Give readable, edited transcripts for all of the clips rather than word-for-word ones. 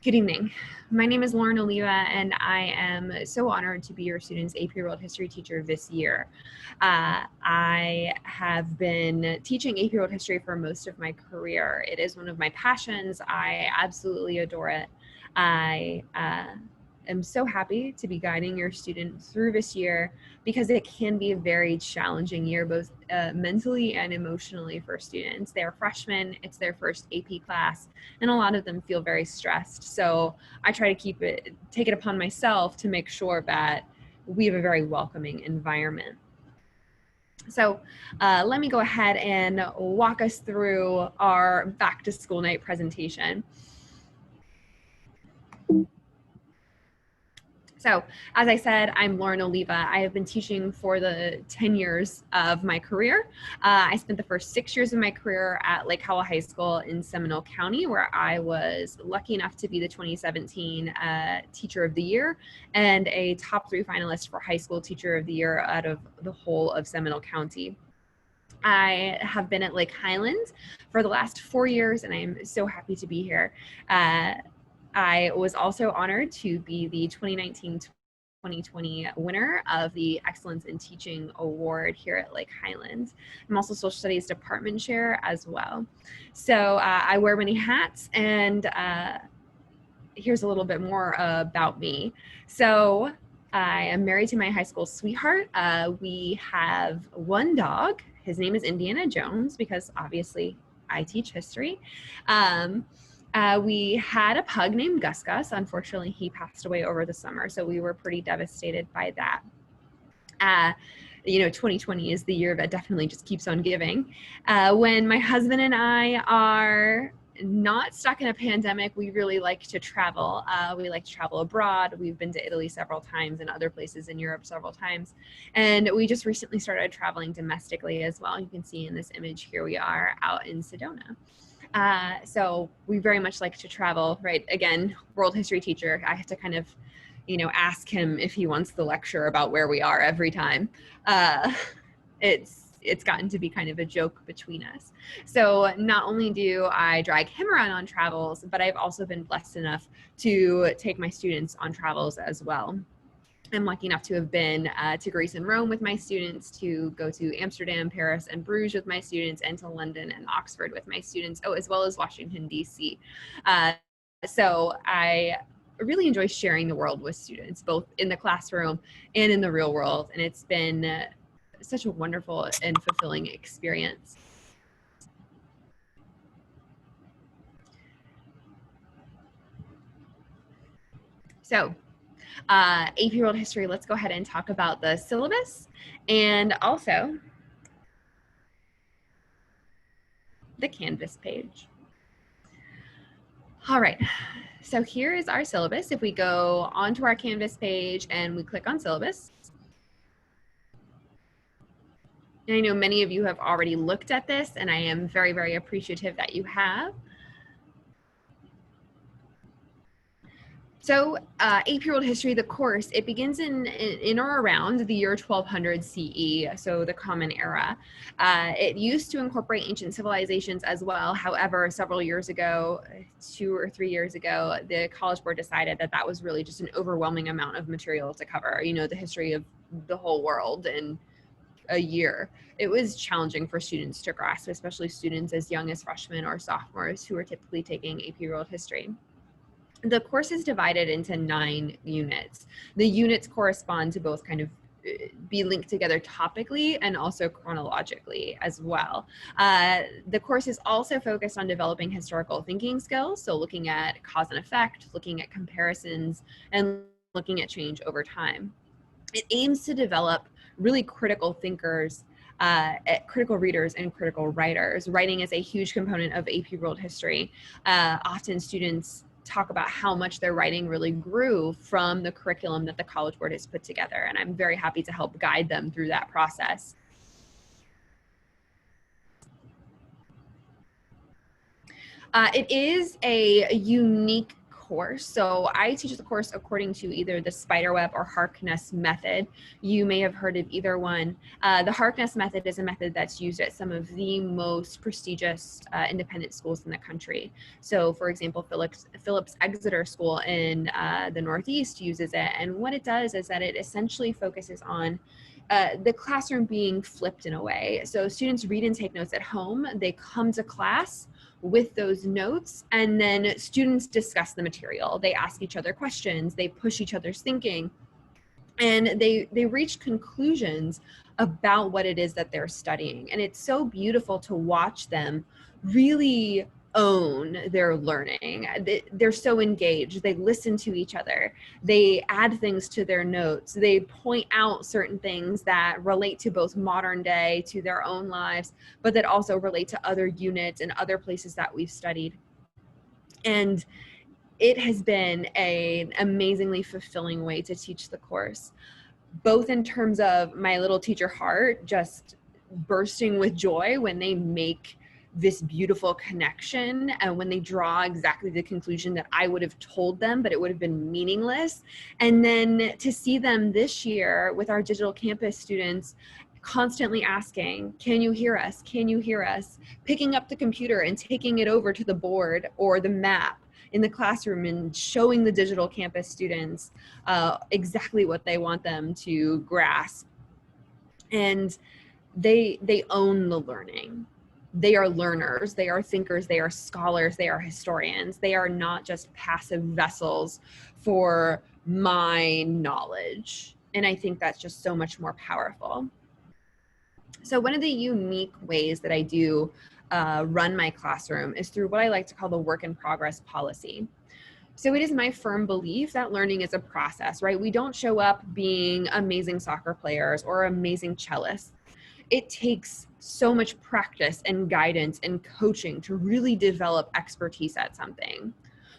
Good evening. My name is Lauren Oliva, and I am so honored to be your student's AP World History teacher this year. I have been teaching AP World History for most of my career. It is one of my passions. I absolutely adore it. I am so happy to be guiding your student through this year because it can be a very challenging year, both mentally and emotionally for students. They're freshmen, it's their first AP class, and a lot of them feel very stressed. So I try to take it upon myself to make sure that we have a very welcoming environment. So let me go ahead and walk us through our back to school night presentation. So as I said, I'm Lauren Oliva. I have been teaching for the 10 years of my career. I spent the first 6 years of my career at Lake Howell High School in Seminole County, where I was lucky enough to be the 2017 Teacher of the Year and a top 3 finalist for High School Teacher of the Year out of the whole of Seminole County. I have been at Lake Highland for the last 4 years, and I'm so happy to be here. I was also honored to be the 2019-2020 winner of the Excellence in Teaching Award here at Lake Highland. I'm also Social Studies Department Chair as well. So I wear many hats, and here's a little bit more about me. So I am married to my high school sweetheart. We have one dog. His name is Indiana Jones because obviously I teach history. We had a pug named Gus Gus. Unfortunately, he passed away over the summer, so we were pretty devastated by that. 2020 is the year that definitely just keeps on giving. When my husband and I are not stuck in a pandemic, we really like to travel. We like to travel abroad. We've been to Italy several times and other places in Europe several times. And we just recently started traveling domestically as well. You can see in this image here we are out in Sedona. So we very much like to travel, right? Again, world history teacher, I have to kind of, ask him if he wants the lecture about where we are every time. It's gotten to be kind of a joke between us. So not only do I drag him around on travels, but I've also been blessed enough to take my students on travels as well. I'm lucky enough to have been to Greece and Rome with my students, to go to Amsterdam, Paris, and Bruges with my students, and to London and Oxford with my students, as well as Washington, D.C. So I really enjoy sharing the world with students, both in the classroom and in the real world, and it's been such a wonderful and fulfilling experience. So AP World History, let's go ahead and talk about the syllabus and also the Canvas page. All right, so here is our syllabus. If we go onto our Canvas page and we click on syllabus, and I know many of you have already looked at this, and I am very, very appreciative that you have. So AP World History, the course, it begins in or around the year 1200 CE, so the Common Era. It used to incorporate ancient civilizations as well. However, several years ago, 2 or 3 years ago, the College Board decided that that was really just an overwhelming amount of material to cover, the history of the whole world in a year. It was challenging for students to grasp, especially students as young as freshmen or sophomores who are typically taking AP World History. The course is divided into 9 units. The units correspond to both kind of be linked together topically and also chronologically as well. The course is also focused on developing historical thinking skills, so looking at cause and effect, looking at comparisons, and looking at change over time. It aims to develop really critical thinkers, critical readers, and critical writers. Writing is a huge component of AP World History. Often students talk about how much their writing really grew from the curriculum that the College Board has put together, and I'm very happy to help guide them through that process. It is a unique course. So I teach the course according to either the Spiderweb or Harkness method. You may have heard of either one. The Harkness method is a method that's used at some of the most prestigious independent schools in the country. So for example, Phillips Exeter School in the Northeast uses it. And what it does is that it essentially focuses on the classroom being flipped in a way. So students read and take notes at home. They come to class with those notes, and then students discuss the material. They ask each other questions. They push each other's thinking, and they reach conclusions about what it is that they're studying. And it's so beautiful to watch them really own their learning. They're so engaged. They listen to each other. They add things to their notes. They point out certain things that relate to both modern day, to their own lives, but that also relate to other units and other places that we've studied. And it has been an amazingly fulfilling way to teach the course, both in terms of my little teacher heart just bursting with joy when they make this beautiful connection and when they draw exactly the conclusion that I would have told them, but it would have been meaningless. And then to see them this year with our digital campus students constantly asking, can you hear us? Can you hear us? Picking up the computer and taking it over to the board or the map in the classroom and showing the digital campus students exactly what they want them to grasp. And they own the learning. They are learners, they are thinkers, they are scholars, they are historians. They are not just passive vessels for my knowledge. And I think that's just so much more powerful. So one of the unique ways that I do run my classroom is through what I like to call the work in progress policy. So it is my firm belief that learning is a process, right? We don't show up being amazing soccer players or amazing cellists. It takes so much practice and guidance and coaching to really develop expertise at something.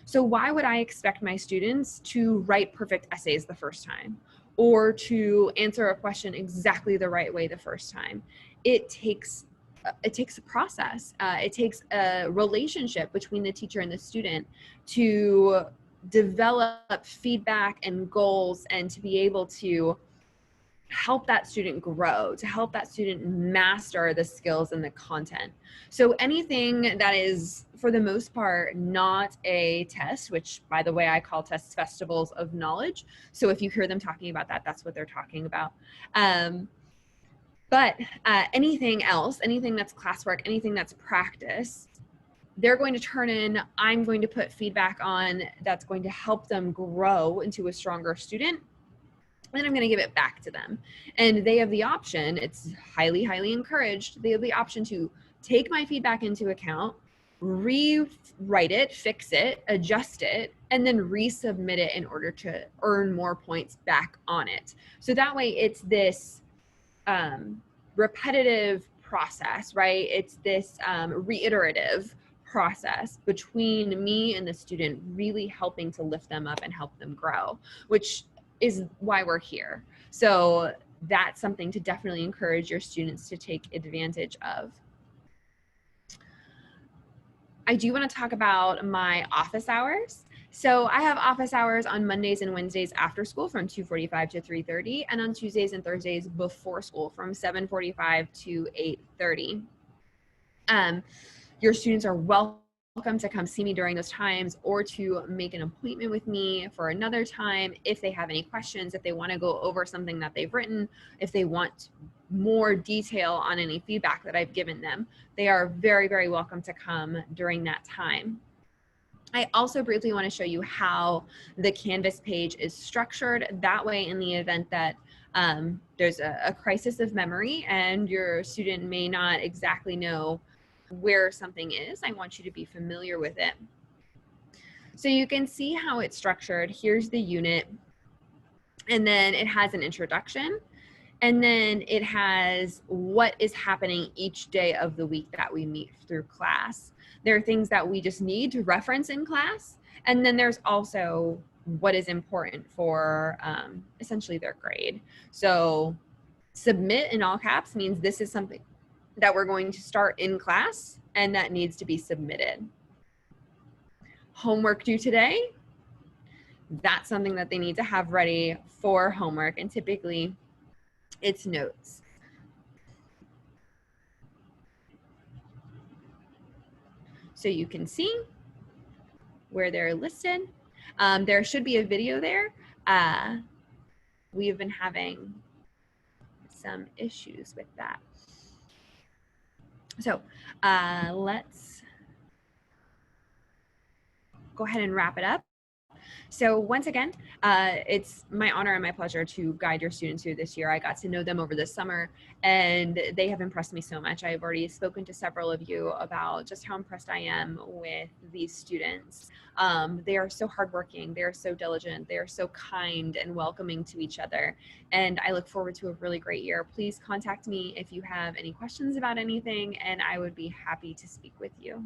So why would I expect my students to write perfect essays the first time or to answer a question exactly the right way the first time? It takes a process. It takes a relationship between the teacher and the student to develop feedback and goals and to be able to help that student grow, to help that student master the skills and the content. So anything that is, for the most part, not a test, which by the way, I call tests festivals of knowledge. So if you hear them talking about that, that's what they're talking about. But anything else, anything that's classwork, anything that's practice, they're going to turn in, I'm going to put feedback on that's going to help them grow into a stronger student. And then I'm going to give it back to them. And they have the option, it's highly, highly encouraged, they have the option to take my feedback into account, rewrite it, fix it, adjust it, and then resubmit it in order to earn more points back on it. So that way it's this repetitive process, right? It's this reiterative process between me and the student, really helping to lift them up and help them grow, which is why we're here. So that's something to definitely encourage your students to take advantage of. I do want to talk about my office hours. So I have office hours on Mondays and Wednesdays after school from 2:45 to 3:30, and on Tuesdays and Thursdays before school from 7:45 to 8:30. Your students are welcome to come see me during those times or to make an appointment with me for another time if they have any questions, if they want to go over something that they've written, if they want more detail on any feedback that I've given them. They are very, very welcome to come during that time. I also briefly want to show you how the Canvas page is structured. That way, in the event that there's a crisis of memory and your student may not exactly know where something is, I want you to be familiar with it. So you can see how it's structured. Here's the unit, and then it has an introduction, and then it has what is happening each day of the week that we meet through class. There are things that we just need to reference in class, and then there's also what is important for essentially their grade. So submit in all caps means this is something that we're going to start in class and that needs to be submitted. Homework due today, that's something that they need to have ready for homework, and typically it's notes. So you can see where they're listed. There should be a video there. We have been having some issues with that. So let's go ahead and wrap it up. So once again, it's my honor and my pleasure to guide your students through this year. I got to know them over the summer, and they have impressed me so much. I've already spoken to several of you about just how impressed I am with these students. They are so hardworking, they are so diligent, they are so kind and welcoming to each other, and I look forward to a really great year. Please contact me if you have any questions about anything, and I would be happy to speak with you.